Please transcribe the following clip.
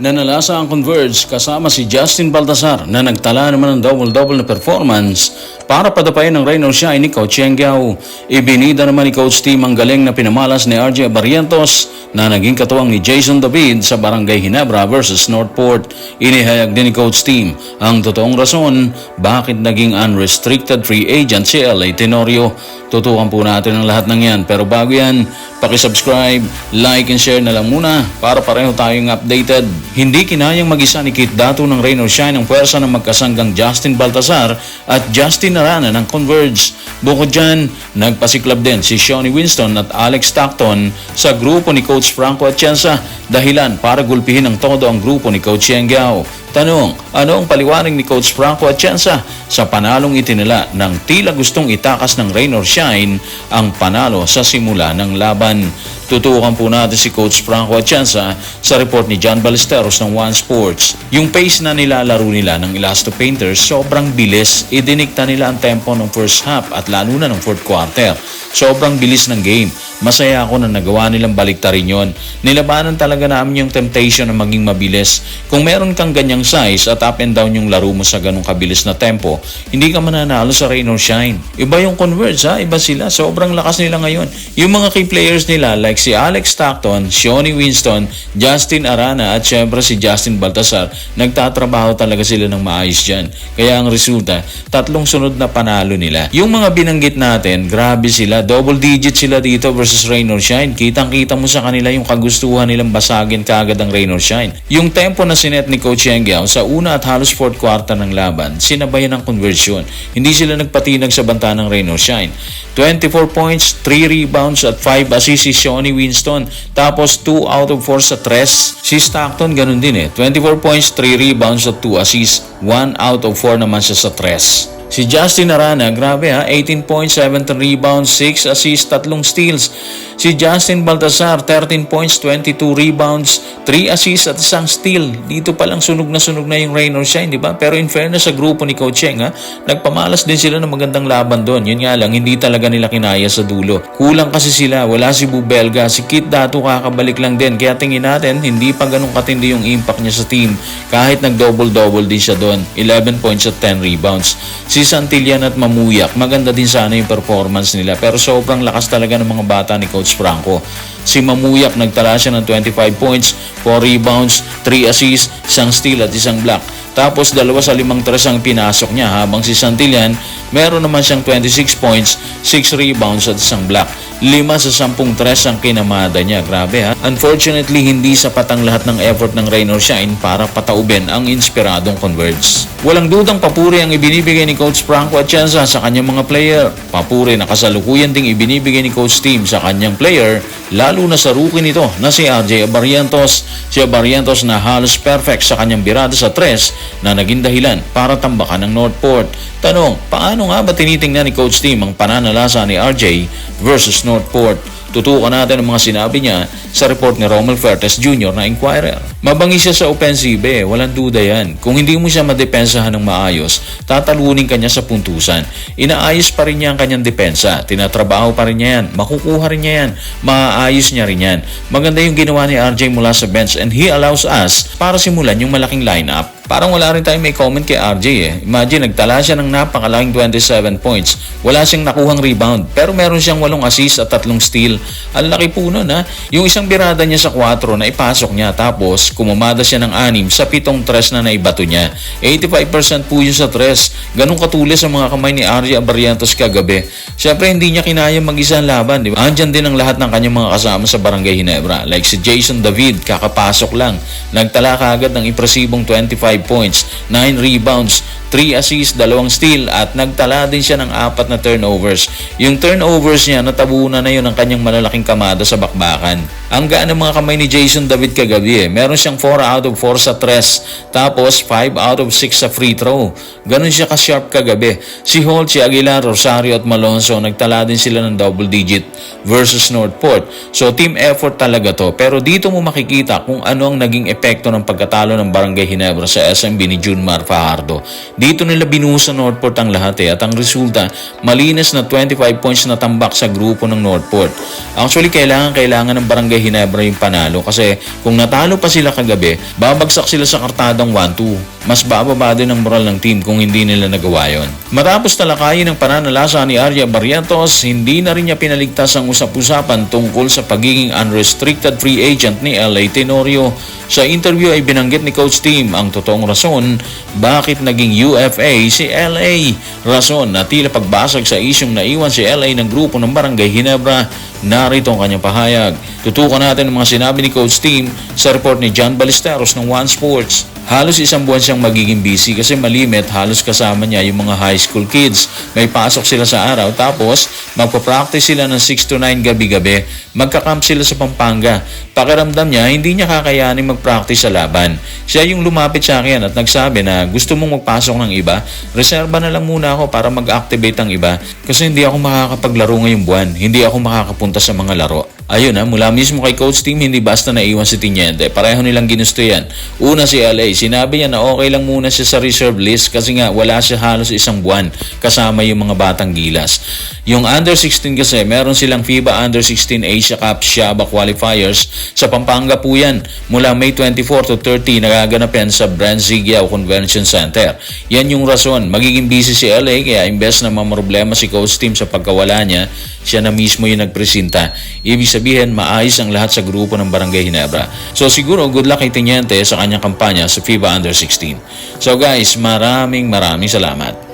Nanalasa ang Converge kasama si Justin Baltasar na nagtala naman ng double-double na performance para padapayin ang rain or shine ni Coach Yengyao. Ibinida naman ni Coach Team ang galing na pinamalas ni RJ Barrientos na naging katuwang ni Jason David sa Barangay Ginebra versus Northport. Inihayag din ni Coach Team ang totoong rason bakit naging unrestricted free agent si LA Tenorio. Tutukan po natin ang lahat ng yan, pero bago yan, pakisubscribe, like and share na lang muna para pareho tayong updated. Hindi kinayang mag-isa ni Kit Dato ng rain or shine ang puwersa ng magkasanggang Justin Baltasar at Justin Arana ng Converge. Bukod dyan, nagpasiklab din si Shawnee Winston at Alex Stockton sa grupo ni Coach Franco Atienza, dahilan para gulpihin ng todo ang grupo ni Coach Yengyao. Tanong, ano ang paliwanag ni Coach Franco Atienza sa panalong itinala ng tila gustong itakas ng rain or shine ang panalo sa simula ng laban? Tutukan po natin si Coach Franco Atienza sa report ni John Ballesteros ng One Sports. Yung pace na nilalaro nila ng Elasto Painters sobrang bilis. Idinikta nila ang tempo ng first half at lalo na ng fourth quarter. Sobrang bilis ng game. Masaya ako na nagawa nilang baliktarin yon. Nilabanan talaga namin yung temptation na maging mabilis. Kung meron kang ganyang size at up and down yung laro mo sa ganong kabilis na tempo, hindi ka mananalo sa rain or shine. Iba yung Converge ha, iba sila. Sobrang lakas nila ngayon. Yung mga key players nila like si Alex Stockton, Shawnee Winston, Justin Arana at syempre si Justin Baltasar, nagtatrabaho talaga sila ng maayos dyan. Kaya ang resulta, 3 sunod na panalo nila. Yung mga binanggit natin, grabe sila. Double digit sila dito versus rain or shine. Kitang-kita mo sa kanila yung kagustuhan nilang basagin kaagad ang rain or shine. Yung tempo na sinet ni Coach Yengyao sa una at halos fourth quarter ng laban, sinabayan ng conversion. Hindi sila nagpatinag sa banta ng rain or shine. 24 points, 3 rebounds at 5 assists si Shawnee Winston. Tapos 2 out of 4 sa tres. Si Stockton ganun din 24 points, 3 rebounds at 2 assists. 1 out of 4 naman siya sa tres. Si Justin Arana, grabe 18 points, 17 rebounds, 6 assists, 3 steals. Si Justin Baltasar, 13 points, 22 rebounds, 3 assists at 1 steal. Dito palang sunog na yung rain or shine, di ba? Pero in fairness sa grupo ni Coach Yeng, nagpamalas din sila ng magandang laban doon. Yun nga lang, hindi talaga nila kinaya sa dulo. Kulang kasi sila, wala si Bubelga, si Kit Dato kakabalik lang din. Kaya tingin natin, hindi pa ganun katindi yung impact niya sa team. Kahit nag-double-double din siya doon, 11 points at 10 rebounds. Si Santillan at Mamuyak, maganda din sana yung performance nila pero sobrang lakas talaga ng mga bata ni Coach Franco. Si Mamuyak nagtala siya ng 25 points, 4 rebounds, 3 assists, 1 steal at 1 block. Tapos 2 sa 5 tres ang pinasok niya habang si Santillan meron naman siyang 26 points, 6 rebounds at 1 block. 5 sa 10 tres ang kinamada niya. Grabe Unfortunately, hindi sapat ang lahat ng effort ng rain or shine para pataubin ang inspiradong Converge. Walang dudang papuri ang ibinibigay ni Coach Franco Atienza sa kanyang mga player. Papuri na kasalukuyan ding ibinibigay ni Coach Team sa kanyang player, lalo na sa rookie nito na si RJ Barrientos. Si Barrientos na halos perfect sa kanyang birada sa tres na naging dahilan para tambakan ng Northport. Tanong, paano nga ba tinitingnan ni Coach Team ang pananalasa ni RJ versus Northport? Tutukan natin ang mga sinabi niya sa report ni Romel Fertes Jr. na Inquirer. Mabangis siya sa offensive walang duda yan. Kung hindi mo siya madepensahan ng maayos, tatalunin ka niya sa puntusan. Inaayos pa rin niya ang kanyang depensa. Tinatrabaho pa rin niya yan. Makukuha rin niya yan. Maaayos niya rin yan. Maganda yung ginawa ni RJ mula sa bench and he allows us para simulan yung malaking lineup. Parang wala rin tayong may comment kay RJ Imagine, nagtala siya ng napakalaking 27 points. Wala siyang nakuhang rebound. Pero meron siyang 8 assists at 3 steal. Ang laki po nun Yung isang birada niya sa 4 na ipasok niya. Tapos, kumamada siya ng 6 sa 7 tres na naibato niya. 85% po yun sa tres. Ganun katulis ang mga kamay ni RJ Barrientos kagabi. Siyempre, hindi niya kinaya mag-isa ang laban. Diba? Andyan din ang lahat ng kanyang mga kasama sa Barangay Ginebra. Like si Jason David, kakapasok lang. Nagtala kaagad ng impresibong 25 points, 9 rebounds, 3 assists, 2 steal at nagtala din siya ng 4 na turnovers. Yung turnovers niya, natabunan na yun ang kanyang malalaking kamada sa bakbakan. Ang gaan ng mga kamay ni Jason David kagabi Meron siyang 4 out of 4 sa tres, tapos 5 out of 6 sa free throw. Ganun siya ka-sharp kagabi. Si Holt, si Aguilar, Rosario at Malonzo, nagtala din sila ng double digit versus Northport. So team effort talaga to. Pero dito mo makikita kung ano ang naging epekto ng pagkatalo ng Barangay Ginebra sa SMB ni Junmar Fajardo. Dito nila binuhos sa Northport ang lahat at ang resulta, malinis na 25 points na tambak sa grupo ng Northport. Actually, kailangan ng Barangay Ginebra yung panalo kasi kung natalo pa sila kagabi, babagsak sila sa kartadang 1-2. Mas bababa din ang moral ng team kung hindi nila nagawa yon. Matapos talakayin ng pananalasa ni Arya Barrientos, hindi na rin niya pinaligtas ang usap-usapan tungkol sa pagiging unrestricted free agent ni LA Tenorio. Sa interview ay binanggit ni Coach Tim ang totoong rason bakit naging UFA si LA. Rason na tila pagbasag sa isyong naiwan si LA ng grupo ng Barangay Ginebra. Narito ang kanyang pahayag. Tutukan natin ang mga sinabi ni Coach Tim sa report ni John Ballesteros ng One Sports. Halos isang buwan siyang magiging busy kasi malimit halos kasama niya yung mga high school kids. May pasok sila sa araw tapos magpa-practice sila ng 6 to 9 gabi-gabi. Magka-camp sila sa Pampanga. Pakiramdam niya hindi niya kakayanin mag-practice sa laban. Siya yung lumapit sa akin at nagsabi na gusto mong magpasok ng iba, reserba na lang muna ako para mag-activate ang iba kasi hindi ako makakapaglaro ngayong buwan. Hindi ako makakapunta sa mga laro. Ayun mula mismo kay Coach Tim, hindi basta naiwan si Tiniente. Pareho nilang ginusto yan. Una si LA, sinabi niya na okay lang muna siya sa reserve list kasi nga wala siya halos isang buwan kasama yung mga batang gilas. Yung under 16 kasi, meron silang FIBA under 16 Asia Cup Shaba qualifiers sa Pampanga po yan. Mula May 24 to 30 nagaganap yan sa Brand Zigyao Convention Center. Yan yung rason. Magiging busy si LA kaya imbes na mamroblema si Coach Tim sa pagkawala niya, siya na mismo yung nagpresenta. Ibig sabihin, maayos ang lahat sa grupo ng Barangay Ginebra. So siguro, good luck kay Tiniente sa kanyang kampanya sa FIBA Under 16. So guys, maraming salamat.